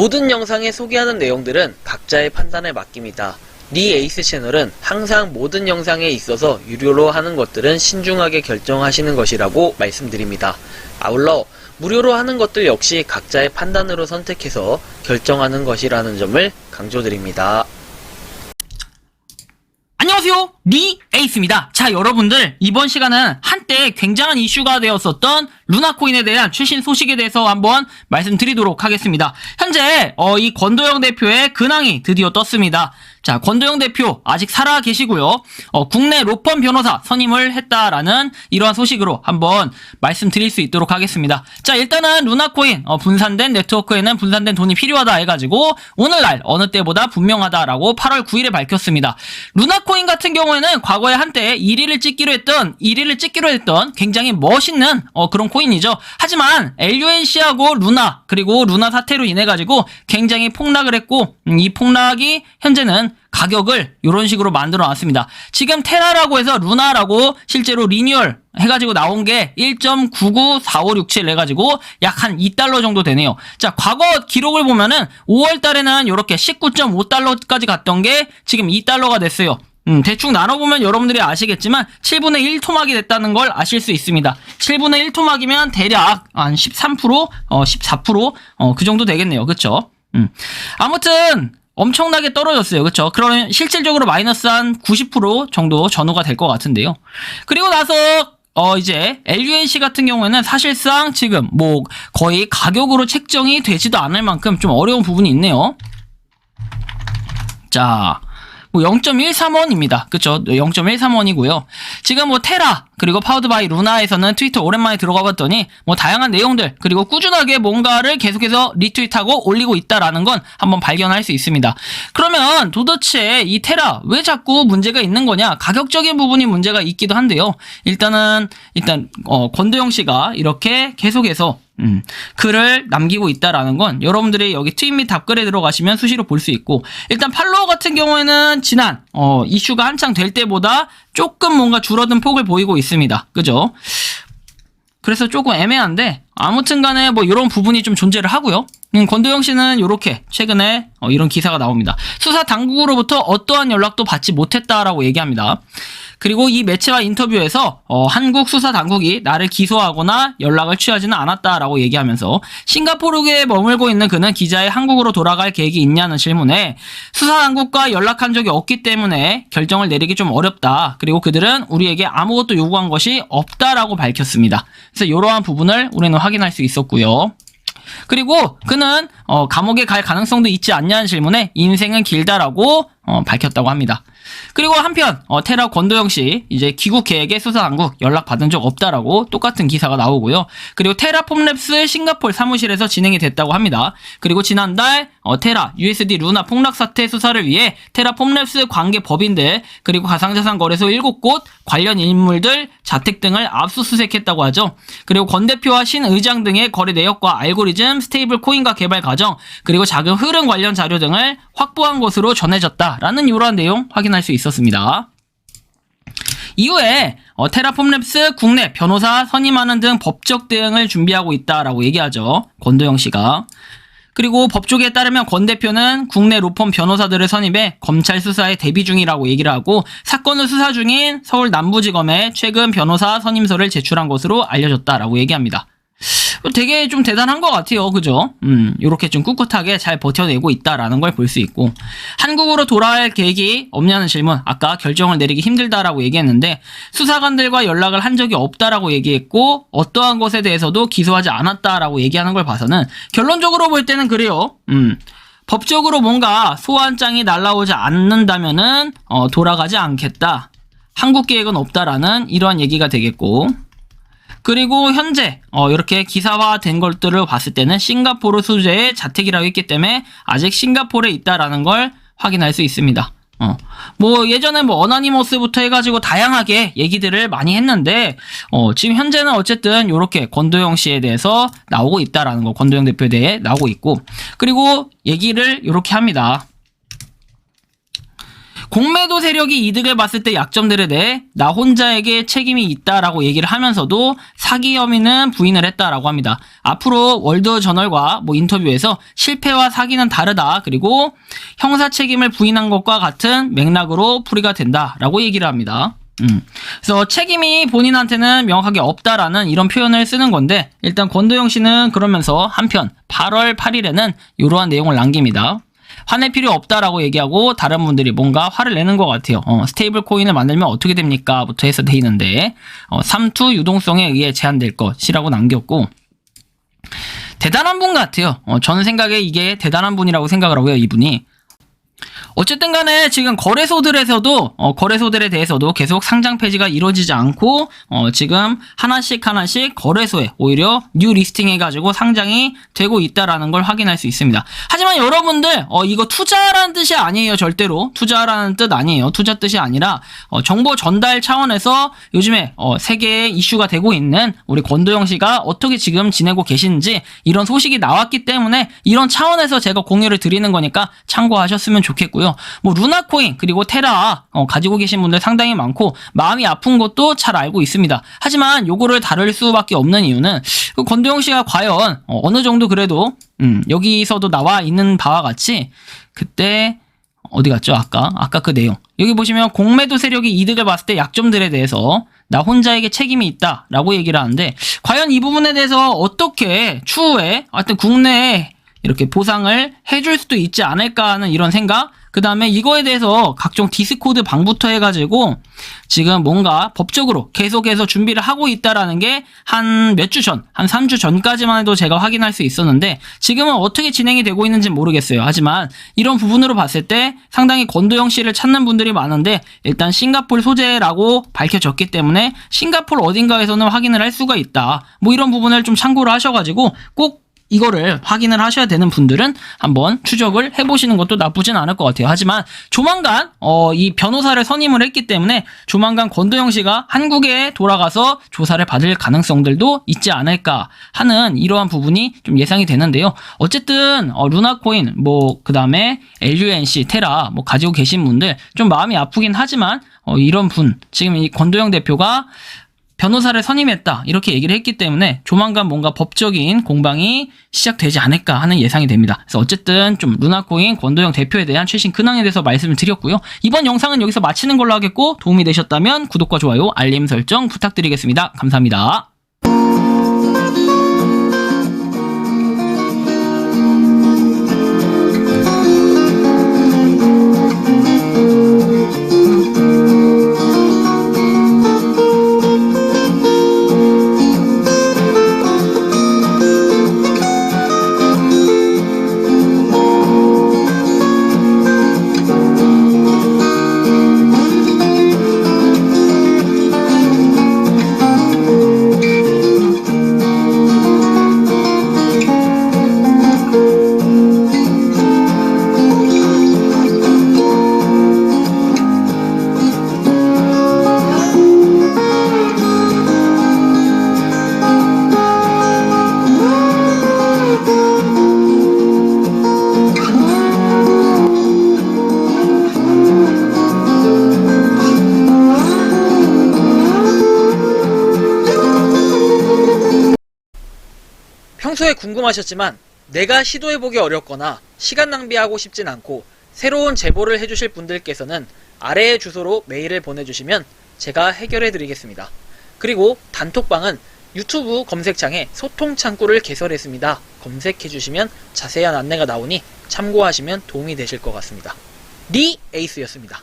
모든 영상에 소개하는 내용들은 각자의 판단에 맡깁니다. 니 에이스 채널은 항상 모든 영상에 있어서 유료로 하는 것들은 신중하게 결정하시는 것이라고 말씀드립니다. 아울러 무료로 하는 것들 역시 각자의 판단으로 선택해서 결정하는 것이라는 점을 강조드립니다. 안녕하세요, 니 에이스입니다. 자, 여러분들, 이번 시간은 한때 굉장한 이슈가 되었었던 루나코인에 대한 최신 소식에 대해서 한번 말씀드리도록 하겠습니다. 현재 이 권도영 대표의 근황이 드디어 떴습니다. 자, 권도영 대표 아직 살아 계시고요. 국내 로펌 변호사 선임을 했다라는 이러한 소식으로 한번 말씀드릴 수 있도록 하겠습니다. 자, 일단은 루나코인 분산된 네트워크에는 분산된 돈이 필요하다 해가지고 오늘날 어느 때보다 분명하다라고 8월 9일에 밝혔습니다. 루나코인 같은 경우에는 과거에 한때 1위를 찍기로 했던 굉장히 멋있는 그런 코인이죠. 하지만 LUNC하고 루나 그리고 루나 사태로 인해 가지고 굉장히 폭락을 했고 이 폭락이 현재는 가격을 이런 식으로 만들어 놨습니다. 지금 테라라고 해서 루나라고 실제로 리뉴얼 해가지고 나온 게 1.994567 해가지고 약 한 2달러 정도 되네요. 자, 과거 기록을 보면은 5월 달에는 이렇게 19.5달러까지 갔던 게 지금 2달러가 됐어요. 대충 나눠보면 여러분들이 아시겠지만 7분의 1 토막이 됐다는 걸 아실 수 있습니다. 7분의 1 토막이면 대략 한 13%, 14%, 그 정도 되겠네요. 그쵸? 아무튼, 엄청나게 떨어졌어요. 그쵸? 그러면 실질적으로 마이너스 한 90% 정도 전후가 될 것 같은데요. 그리고 나서, 이제, LUNC 같은 경우에는 사실상 지금 뭐, 거의 가격으로 책정이 되지도 않을 만큼 좀 어려운 부분이 있네요. 자, 뭐 0.13원입니다. 그쵸? 0.13원이고요. 지금 뭐 테라 그리고 파워드 바이 루나에서는 트위터 오랜만에 들어가 봤더니 뭐 다양한 내용들 그리고 꾸준하게 뭔가를 계속해서 리트윗하고 올리고 있다라는 건 한번 발견할 수 있습니다. 그러면 도대체 이 테라 왜 자꾸 문제가 있는 거냐? 가격적인 부분이 문제가 있기도 한데요. 일단 권도영 씨가 이렇게 계속해서 글을 남기고 있다라는 건 여러분들이 여기 트윗 및 답글에 들어가시면 수시로 볼 수 있고, 일단 팔로워 같은 경우에는 지난 이슈가 한창 될 때보다 조금 뭔가 줄어든 폭을 보이고 있습니다. 그죠? 그래서 조금 애매한데 아무튼 간에 뭐 이런 부분이 좀 존재를 하고요. 권도영 씨는 이렇게 최근에 이런 기사가 나옵니다. 수사 당국으로부터 어떠한 연락도 받지 못했다라고 얘기합니다. 그리고 이 매체와 인터뷰에서 한국 수사 당국이 나를 기소하거나 연락을 취하지는 않았다라고 얘기하면서 싱가포르에 머물고 있는 그는 기자의 한국으로 돌아갈 계획이 있냐는 질문에 수사 당국과 연락한 적이 없기 때문에 결정을 내리기 좀 어렵다. 그리고 그들은 우리에게 아무것도 요구한 것이 없다라고 밝혔습니다. 그래서 이러한 부분을 우리는 확인할 수 있었고요. 그리고 그는 감옥에 갈 가능성도 있지 않냐는 질문에 인생은 길다라고 밝혔다고 합니다. 그리고 한편 테라 권도영 씨 이제 귀국 계획에 수사 당국 연락 받은 적 없다라고 똑같은 기사가 나오고요. 그리고 테라 폼랩스 싱가포르 사무실에서 진행이 됐다고 합니다. 그리고 지난달 테라 USD 루나 폭락 사태 수사를 위해 테라 폼랩스 관계 법인들 그리고 가상자산 거래소 7곳 관련 인물들 자택 등을 압수수색했다고 하죠. 그리고 권 대표와 신 의장 등의 거래 내역과 알고리즘, 스테이블 코인과 개발 과정 그리고 자금 흐름 관련 자료 등을 확보한 것으로 전해졌다라는 이러한 내용 확인할 수 있었습니다. 이후에 테라 폼랩스 국내 변호사 선임하는 등 법적 대응을 준비하고 있다라고 얘기하죠. 권도영 씨가. 그리고 법조계에 따르면 권 대표는 국내 로펌 변호사들을 선임해 검찰 수사에 대비 중이라고 얘기를 하고 사건을 수사 중인 서울 남부지검에 최근 변호사 선임서를 제출한 것으로 알려졌다라고 얘기합니다. 되게 좀 대단한 것 같아요. 그죠? 요렇게 좀 꿋꿋하게 잘 버텨내고 있다라는 걸 볼 수 있고, 한국으로 돌아갈 계획이 없냐는 질문, 아까 결정을 내리기 힘들다라고 얘기했는데 수사관들과 연락을 한 적이 없다라고 얘기했고 어떠한 것에 대해서도 기소하지 않았다라고 얘기하는 걸 봐서는 결론적으로 볼 때는 그래요. 법적으로 뭔가 소환장이 날라오지 않는다면은 돌아가지 않겠다. 한국 계획은 없다라는 이러한 얘기가 되겠고, 그리고 현재 이렇게 기사화된 것들을 봤을 때는 싱가포르 소재의 자택이라고 했기 때문에 아직 싱가포르에 있다라는 걸 확인할 수 있습니다. 뭐 예전에 뭐 어나니머스부터 해가지고 다양하게 얘기들을 많이 했는데 지금 현재는 어쨌든 이렇게 권도영 씨에 대해서 나오고 있다라는 거, 권도영 대표에 대해 나오고 있고, 그리고 얘기를 이렇게 합니다. 공매도 세력이 이득을 봤을 때 약점들에 대해 나 혼자에게 책임이 있다라고 얘기를 하면서도 사기 혐의는 부인을 했다라고 합니다. 앞으로 월드저널과 인터뷰에서 실패와 사기는 다르다. 그리고 형사 책임을 부인한 것과 같은 맥락으로 풀이가 된다라고 얘기를 합니다. 그래서 책임이 본인한테는 명확하게 없다라는 이런 표현을 쓰는 건데, 일단 권도영 씨는 그러면서 한편 8월 8일에는 이러한 내용을 남깁니다. 화낼 필요 없다라고 얘기하고 다른 분들이 뭔가 화를 내는 것 같아요. 스테이블 코인을 만들면 어떻게 됩니까? 부터 해서 돼 있는데, 삼투 유동성에 의해 제한될 것이라고 남겼고, 대단한 분 같아요. 저는 생각에 이게 대단한 분이라고 생각을 하고요, 이분이. 어쨌든 간에 지금 거래소들에서도 거래소들에 대해서도 계속 상장 폐지가 이루어지지 않고 지금 하나씩 거래소에 오히려 뉴 리스팅 해가지고 상장이 되고 있다라는 걸 확인할 수 있습니다. 하지만 여러분들 이거 투자라는 뜻이 아니에요. 절대로 투자라는 뜻 아니에요. 투자 뜻이 아니라 정보 전달 차원에서 요즘에 세계에 이슈가 되고 있는 우리 권도영 씨가 어떻게 지금 지내고 계시는지 이런 소식이 나왔기 때문에 이런 차원에서 제가 공유를 드리는 거니까 참고하셨으면 좋겠고요. 루나코인 그리고 테라 가지고 계신 분들 상당히 많고 마음이 아픈 것도 잘 알고 있습니다. 하지만 요거를 다룰 수밖에 없는 이유는 권도영 씨가 과연 어느 정도 그래도 여기서도 나와 있는 바와 같이 그때 어디 갔죠? 아까 그 내용 여기 보시면 공매도 세력이 이득을 봤을 때 약점들에 대해서 나 혼자에게 책임이 있다라고 얘기를 하는데 과연 이 부분에 대해서 어떻게 추후에 하여튼 국내에 이렇게 보상을 해줄 수도 있지 않을까 하는 이런 생각. 그 다음에 이거에 대해서 각종 디스코드 방부터 해가지고 지금 뭔가 법적으로 계속해서 준비를 하고 있다라는 게 한 몇 주 전, 한 3주 전까지만 해도 제가 확인할 수 있었는데 지금은 어떻게 진행이 되고 있는지 모르겠어요. 하지만 이런 부분으로 봤을 때 상당히 권도영 씨를 찾는 분들이 많은데 일단 싱가포르 소재라고 밝혀졌기 때문에 싱가포르 어딘가에서는 확인을 할 수가 있다. 이런 부분을 좀 참고를 하셔가지고 꼭 이거를 확인을 하셔야 되는 분들은 한번 추적을 해보시는 것도 나쁘진 않을 것 같아요. 하지만 조만간 이 변호사를 선임을 했기 때문에 조만간 권도영 씨가 한국에 돌아가서 조사를 받을 가능성들도 있지 않을까 하는 이러한 부분이 좀 예상이 되는데요. 어쨌든 루나코인 그 다음에 LUNC, 테라 가지고 계신 분들 좀 마음이 아프긴 하지만 이런 분 지금 이 권도영 대표가 변호사를 선임했다 이렇게 얘기를 했기 때문에 조만간 뭔가 법적인 공방이 시작되지 않을까 하는 예상이 됩니다. 그래서 어쨌든 좀 루나코인 권도영 대표에 대한 최신 근황에 대해서 말씀을 드렸고요. 이번 영상은 여기서 마치는 걸로 하겠고 도움이 되셨다면 구독과 좋아요, 알림 설정 부탁드리겠습니다. 감사합니다. 평소에 궁금하셨지만 내가 시도해보기 어렵거나 시간 낭비하고 싶진 않고 새로운 제보를 해주실 분들께서는 아래의 주소로 메일을 보내주시면 제가 해결해드리겠습니다. 그리고 단톡방은 유튜브 검색창에 소통 창구를 개설했습니다. 검색해주시면 자세한 안내가 나오니 참고하시면 도움이 되실 것 같습니다. 리 에이스였습니다.